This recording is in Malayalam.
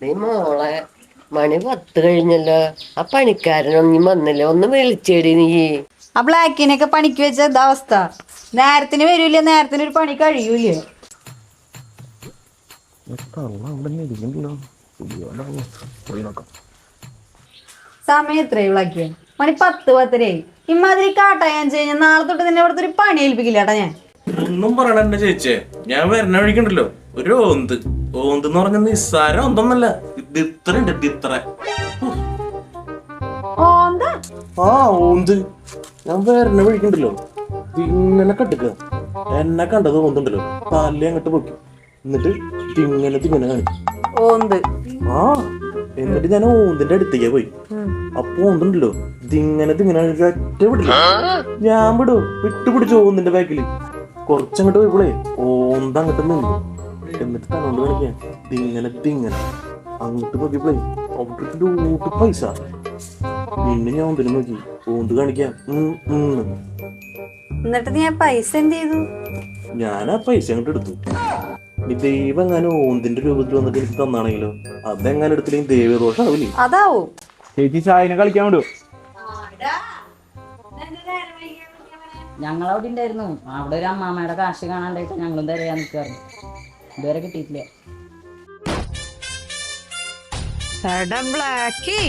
മോളെ മണി 10 കഴിഞ്ഞല്ലോ. ആ പണിക്കാരനൊന്നും വന്നില്ല. ഒന്ന് വിളിച്ചേടി നീ. ആ ബ്ലാക്കിനൊക്കെ പണിക്ക് വെച്ച എന്താ അവസ്ഥ? നേരത്തിന് വരൂല, നേരത്തിന് ഒരു പണി കഴിയൂലേ? സമയം എത്രയായി ബ്ലാക്കിയ? മണി 10:10. ഇമാതിരി കാട്ടായാൻ കഴിഞ്ഞാൽ നാളെ തൊട്ട് തന്നെ ഇവിടുത്തെ ഒരു പണി ഏൽപ്പിക്കില്ല ഏട്ടാ ഞാൻ. ഒന്നും പറയണ എന്റെ ചേച്ചേ, ഞാൻ വരണ വഴിക്കുണ്ടല്ലോ ഒരു ഓന്ത് എന്ന് പറഞ്ഞ നിസ്സാരം ഒന്നൊന്നല്ല, ഇത് ഇത്ര ഉണ്ട്, ഇത്ര. ആ ഓന്ത് ഞാൻ വരണ വഴിക്കുണ്ടല്ലോ ഇങ്ങനെ കട്ടുക. എന്നെ കണ്ടത് ഓന്തുണ്ടല്ലോ തല അങ്ങോട്ട് പൊക്കി, എന്നിട്ട് തിങ്ങനെ കാണിക്കും ഓന്ത്. ആ എന്നിട്ട് ഞാൻ ഓന്തിന്റെ അടുത്തേക്ക് പോയി. അപ്പൊ ഓന്തുണ്ടല്ലോ തിങ്ങനെ ഒറ്റ വിടില്ല. ഞാൻ വിട്ടുപിടിച്ചു ഓന്തിന്റെ ബാക്കില്. കുറച്ചങ്ങോട്ട് പോയപ്പോളേ ഓന്ത് അങ്ങോട്ട് നിന്നു. എന്നിട്ട് തന്നോണ്ട് കളിക്കാൻ തിങ്ങനെ അങ്ങോട്ട് നോക്കിയപ്പോളേ അവിടെ ഊട്ട് പൈസ. പിന്നെ ഞാൻ ഓന്തിനെ നോക്കി ഓന്ത് കാണിക്കാൻ. എന്നിട്ട് നീ ആ പൈസ എന്ത് ചെയ്തു? ഞാൻ ആ പൈസ അങ്ങോട്ട് എടുത്തു. ഈ ദൈവം എങ്ങാനും ഓന്തിന്റെ രൂപത്തിൽ വന്നിട്ട് എനിക്ക് തന്നാണെങ്കിലോ, അതെങ്ങനെ എടുത്തില്ലെങ്കിൽ ദൈവദോഷം ആവില്ലേ? അതാവും. ചേച്ചി ചായനെ കളിക്കാൻ വിടുവോ? ഞങ്ങളവിടെ ഉണ്ടായിരുന്നു. അവിടെ ഒരു അമ്മാമ്മയുടെ കാശ് കാണാണ്ടായിട്ട് ഞങ്ങളും തരാൻ നിൽക്കാറുണ്ട്. ഇതുവരെ കിട്ടിയിട്ടില്ല. ബ്ലാക്കി